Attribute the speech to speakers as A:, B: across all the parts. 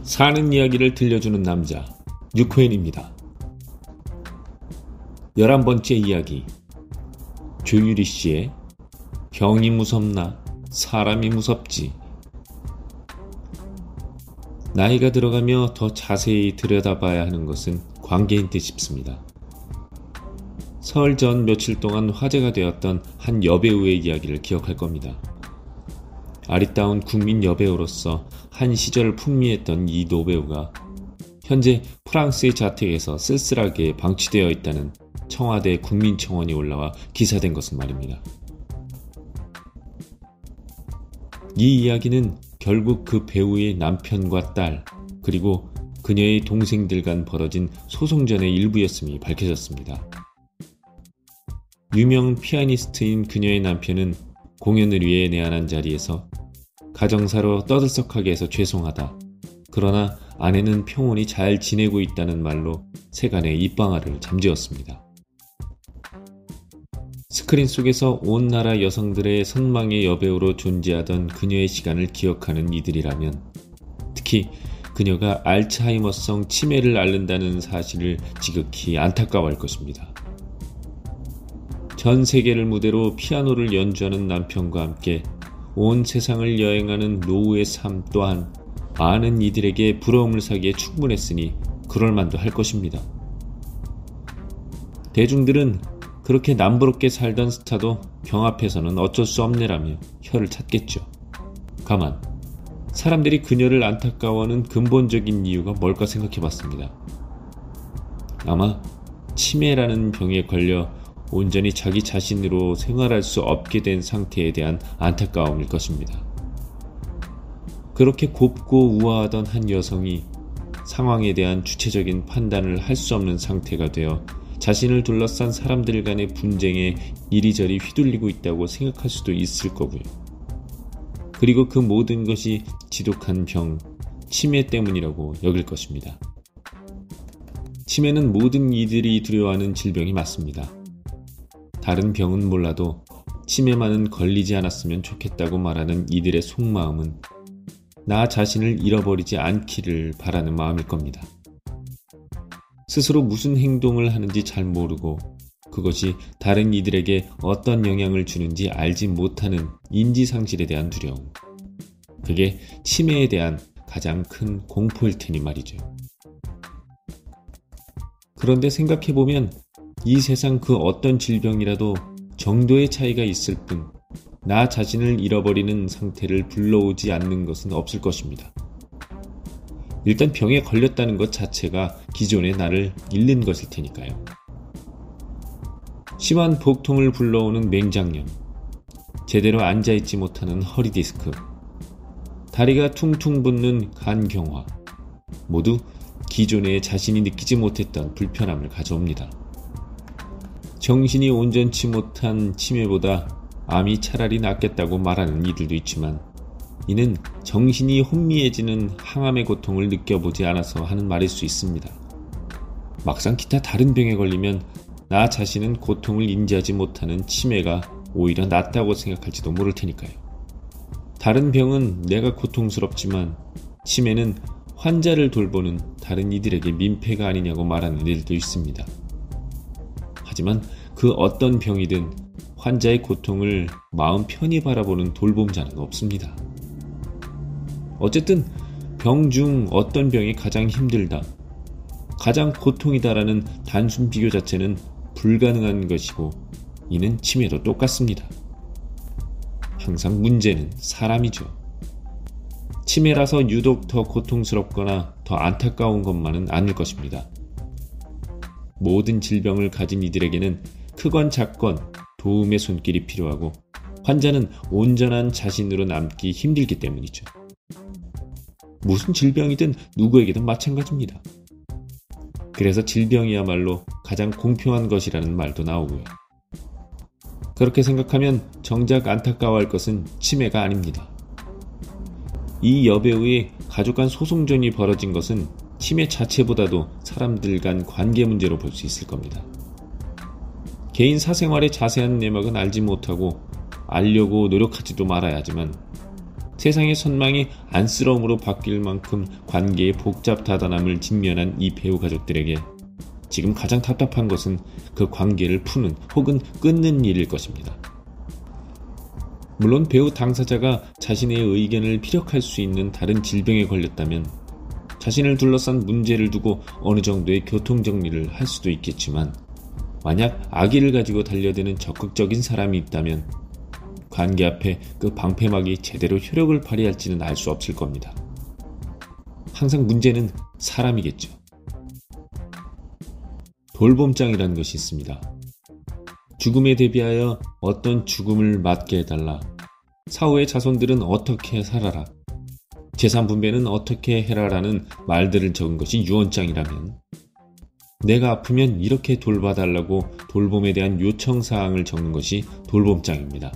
A: 사는 이야기를 들려주는 남자 유코엔입니다. 11번째 이야기, 조유리 씨의 병이 무섭나 사람이 무섭지. 나이가 들어가며 더 자세히 들여다봐야 하는 것은 관계인 듯 싶습니다. 설 전 며칠 동안 화제가 되었던 한 여배우의 이야기를 기억할 겁니다. 아리따운 국민 여배우로서 한 시절을 풍미했던 이 노배우가 현재 프랑스의 자택에서 쓸쓸하게 방치되어 있다는 청와대 국민청원이 올라와 기사된 것은 말입니다. 이 이야기는 결국 그 배우의 남편과 딸, 그리고 그녀의 동생들 간 벌어진 소송전의 일부였음이 밝혀졌습니다. 유명 피아니스트인 그녀의 남편은 공연을 위해 내한한 자리에서 가정사로 떠들썩하게 해서 죄송하다. 그러나 아내는 평온히 잘 지내고 있다는 말로 세간의 입방아를 잠재웠습니다. 스크린 속에서 온 나라 여성들의 선망의 여배우로 존재하던 그녀의 시간을 기억하는 이들이라면, 특히 그녀가 알츠하이머성 치매를 앓는다는 사실을 지극히 안타까워할 것입니다. 전 세계를 무대로 피아노를 연주하는 남편과 함께 온 세상을 여행하는 노후의 삶 또한 많은 이들에게 부러움을 사기에 충분했으니 그럴만도 할 것입니다. 대중들은 그렇게 남부럽게 살던 스타도 병 앞에서는 어쩔 수 없네라며 혀를 찾겠죠. 가만, 사람들이 그녀를 안타까워하는 근본적인 이유가 뭘까 생각해봤습니다. 아마 치매라는 병에 걸려 온전히 자기 자신으로 생활할 수 없게 된 상태에 대한 안타까움일 것입니다. 그렇게 곱고 우아하던 한 여성이 상황에 대한 주체적인 판단을 할 수 없는 상태가 되어 자신을 둘러싼 사람들 간의 분쟁에 이리저리 휘둘리고 있다고 생각할 수도 있을 거고요. 그리고 그 모든 것이 지독한 병, 치매 때문이라고 여길 것입니다. 치매는 모든 이들이 두려워하는 질병이 맞습니다. 다른 병은 몰라도 치매만은 걸리지 않았으면 좋겠다고 말하는 이들의 속마음은 나 자신을 잃어버리지 않기를 바라는 마음일 겁니다. 스스로 무슨 행동을 하는지 잘 모르고 그것이 다른 이들에게 어떤 영향을 주는지 알지 못하는 인지상실에 대한 두려움. 그게 치매에 대한 가장 큰 공포일 테니 말이죠. 그런데 생각해보면 이 세상 그 어떤 질병이라도 정도의 차이가 있을 뿐 나 자신을 잃어버리는 상태를 불러오지 않는 것은 없을 것입니다. 일단 병에 걸렸다는 것 자체가 기존의 나를 잃는 것일 테니까요. 심한 복통을 불러오는 맹장염, 제대로 앉아있지 못하는 허리 디스크, 다리가 퉁퉁 붓는 간경화, 모두 기존에 자신이 느끼지 못했던 불편함을 가져옵니다. 정신이 온전치 못한 치매보다 암이 차라리 낫겠다고 말하는 이들도 있지만, 이는 정신이 혼미해지는 항암의 고통을 느껴보지 않아서 하는 말일 수 있습니다. 막상 기타 다른 병에 걸리면 나 자신은 고통을 인지하지 못하는 치매가 오히려 낫다고 생각할지도 모를 테니까요. 다른 병은 내가 고통스럽지만 치매는 환자를 돌보는 다른 이들에게 민폐가 아니냐고 말하는 이들도 있습니다. 하지만 그 어떤 병이든 환자의 고통을 마음 편히 바라보는 돌봄자는 없습니다. 어쨌든 병 중 어떤 병이 가장 힘들다, 가장 고통이다라는 단순 비교 자체는 불가능한 것이고, 이는 치매도 똑같습니다. 항상 문제는 사람이죠. 치매라서 유독 더 고통스럽거나 더 안타까운 것만은 아닐 것입니다. 모든 질병을 가진 이들에게는 크건 작건 도움의 손길이 필요하고, 환자는 온전한 자신으로 남기 힘들기 때문이죠. 무슨 질병이든 누구에게든 마찬가지입니다. 그래서 질병이야말로 가장 공평한 것이라는 말도 나오고요. 그렇게 생각하면 정작 안타까워할 것은 치매가 아닙니다. 이 여배우의 가족 간 소송전이 벌어진 것은 치매 자체보다도 사람들 간 관계 문제로 볼 수 있을 겁니다. 개인 사생활의 자세한 내막은 알지 못하고 알려고 노력하지도 말아야 하지만 세상의 선망이 안쓰러움으로 바뀔 만큼 관계의 복잡다단함을 직면한 이 배우 가족들에게 지금 가장 답답한 것은 그 관계를 푸는 혹은 끊는 일일 것입니다. 물론 배우 당사자가 자신의 의견을 피력할 수 있는 다른 질병에 걸렸다면 자신을 둘러싼 문제를 두고 어느 정도의 교통정리를 할 수도 있겠지만 만약 아기를 가지고 달려드는 적극적인 사람이 있다면 관계 앞에 그 방패막이 제대로 효력을 발휘할지는 알 수 없을 겁니다. 항상 문제는 사람이겠죠. 돌봄장이라는 것이 있습니다. 죽음에 대비하여 어떤 죽음을 맞게 해달라. 사후의 자손들은 어떻게 살아라. 재산 분배는 어떻게 해라라는 말들을 적은 것이 유언장이라면 내가 아프면 이렇게 돌봐달라고 돌봄에 대한 요청사항을 적는 것이 돌봄장입니다.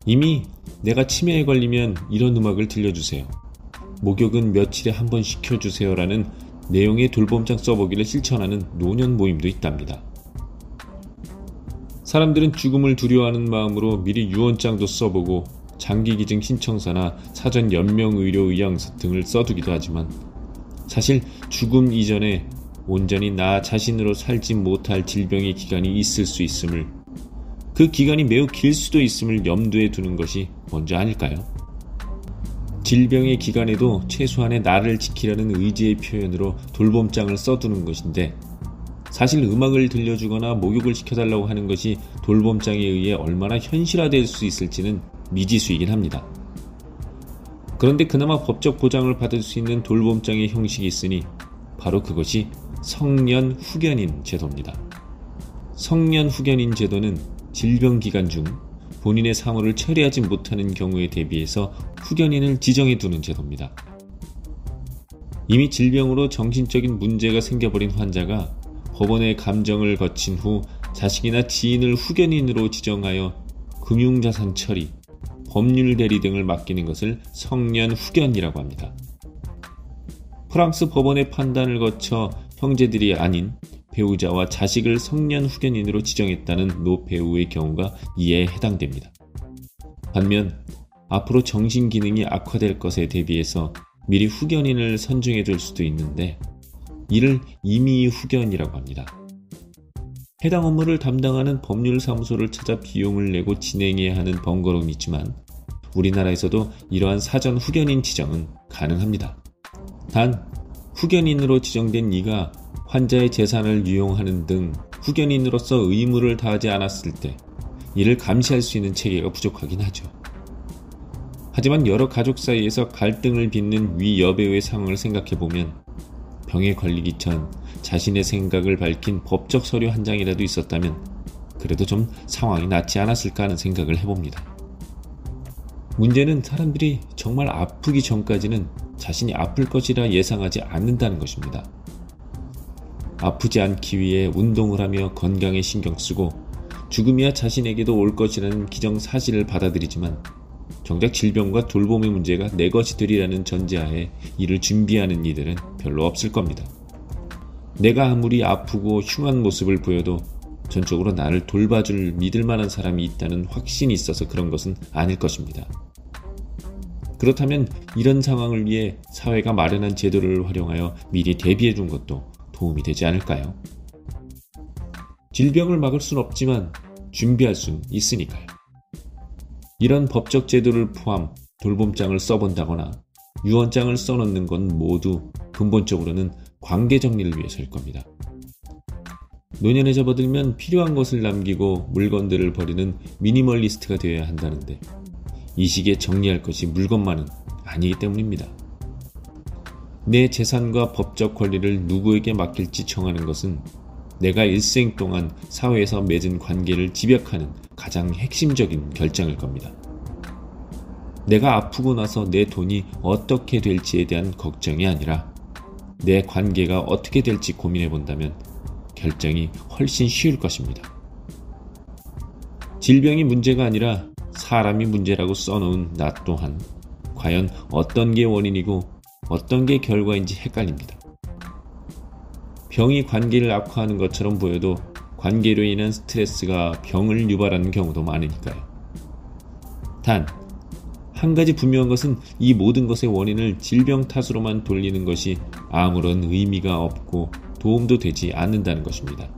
A: 이미 내가 치매에 걸리면 이런 음악을 들려주세요. 목욕은 며칠에 한 번 시켜주세요라는 내용의 돌봄장 써보기를 실천하는 노년 모임도 있답니다. 사람들은 죽음을 두려워하는 마음으로 미리 유언장도 써보고 장기기증 신청서나 사전 연명의료 의향서 등을 써두기도 하지만 사실 죽음 이전에 온전히 나 자신으로 살지 못할 질병의 기간이 있을 수 있음을, 그 기간이 매우 길 수도 있음을 염두에 두는 것이 먼저 아닐까요? 질병의 기간에도 최소한의 나를 지키려는 의지의 표현으로 돌봄장을 써두는 것인데 사실 음악을 들려주거나 목욕을 시켜달라고 하는 것이 돌봄장에 의해 얼마나 현실화될 수 있을지는 미지수이긴 합니다. 그런데 그나마 법적 보장을 받을 수 있는 돌봄장의 형식이 있으니 바로 그것이 성년 후견인 제도입니다. 성년 후견인 제도는 질병 기간 중 본인의 사무를 처리하지 못하는 경우에 대비해서 후견인을 지정해 두는 제도입니다. 이미 질병으로 정신적인 문제가 생겨버린 환자가 법원의 감정을 거친 후 자식이나 지인을 후견인으로 지정하여 금융자산 처리, 법률 대리 등을 맡기는 것을 성년 후견이라고 합니다. 프랑스 법원의 판단을 거쳐 형제들이 아닌 배우자와 자식을 성년 후견인으로 지정했다는 노 배우의 경우가 이에 해당됩니다. 반면 앞으로 정신기능이 악화될 것에 대비해서 미리 후견인을 선정해 줄 수도 있는데 이를 임의 후견이라고 합니다. 해당 업무를 담당하는 법률사무소를 찾아 비용을 내고 진행해야 하는 번거로움이 있지만 우리나라에서도 이러한 사전 후견인 지정은 가능합니다. 단 후견인으로 지정된 이가 환자의 재산을 유용하는 등 후견인으로서 의무를 다하지 않았을 때 이를 감시할 수 있는 체계가 부족하긴 하죠. 하지만 여러 가족 사이에서 갈등을 빚는 위 여배우의 상황을 생각해보면 병에 걸리기 전 자신의 생각을 밝힌 법적 서류 한 장이라도 있었다면 그래도 좀 상황이 낫지 않았을까 하는 생각을 해봅니다. 문제는 사람들이 정말 아프기 전까지는 자신이 아플 것이라 예상하지 않는다는 것입니다. 아프지 않기 위해 운동을 하며 건강에 신경 쓰고 죽음이야 자신에게도 올 것이라는 기정사실을 받아들이지만 정작 질병과 돌봄의 문제가 내 것이 되리라는 전제하에 이를 준비하는 이들은 별로 없을 겁니다. 내가 아무리 아프고 흉한 모습을 보여도 전적으로 나를 돌봐줄 믿을 만한 사람이 있다는 확신이 있어서 그런 것은 아닐 것입니다. 그렇다면 이런 상황을 위해 사회가 마련한 제도를 활용하여 미리 대비해 준 것도 도움이 되지 않을까요? 질병을 막을 순 없지만 준비할 순 있으니까요. 이런 법적 제도를 포함 돌봄장을 써본다거나 유언장을 써놓는 건 모두 근본적으로는 관계 정리를 위해서일 겁니다. 노년에 접어들면 필요한 것을 남기고 물건들을 버리는 미니멀리스트가 되어야 한다는데 이 시기에 정리할 것이 물건만은 아니기 때문입니다. 내 재산과 법적 권리를 누구에게 맡길지 정하는 것은 내가 일생 동안 사회에서 맺은 관계를 집약하는 가장 핵심적인 결정일 겁니다. 내가 아프고 나서 내 돈이 어떻게 될지에 대한 걱정이 아니라 내 관계가 어떻게 될지 고민해 본다면 결정이 훨씬 쉬울 것입니다. 질병이 문제가 아니라 사람이 문제라고 써놓은 나 또한 과연 어떤 게 원인이고 어떤 게 결과인지 헷갈립니다. 병이 관계를 악화하는 것처럼 보여도 관계로 인한 스트레스가 병을 유발하는 경우도 많으니까요. 단, 한 가지 분명한 것은 이 모든 것의 원인을 질병 탓으로만 돌리는 것이 아무런 의미가 없고 도움도 되지 않는다는 것입니다.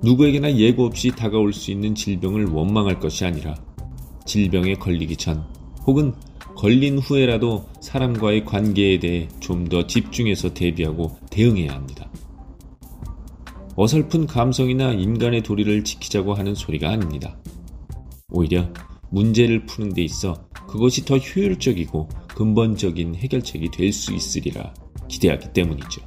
A: 누구에게나 예고 없이 다가올 수 있는 질병을 원망할 것이 아니라 질병에 걸리기 전 혹은 걸린 후에라도 사람과의 관계에 대해 좀 더 집중해서 대비하고 대응해야 합니다. 어설픈 감성이나 인간의 도리를 지키자고 하는 소리가 아닙니다. 오히려 문제를 푸는 데 있어 그것이 더 효율적이고 근본적인 해결책이 될 수 있으리라 기대하기 때문이죠.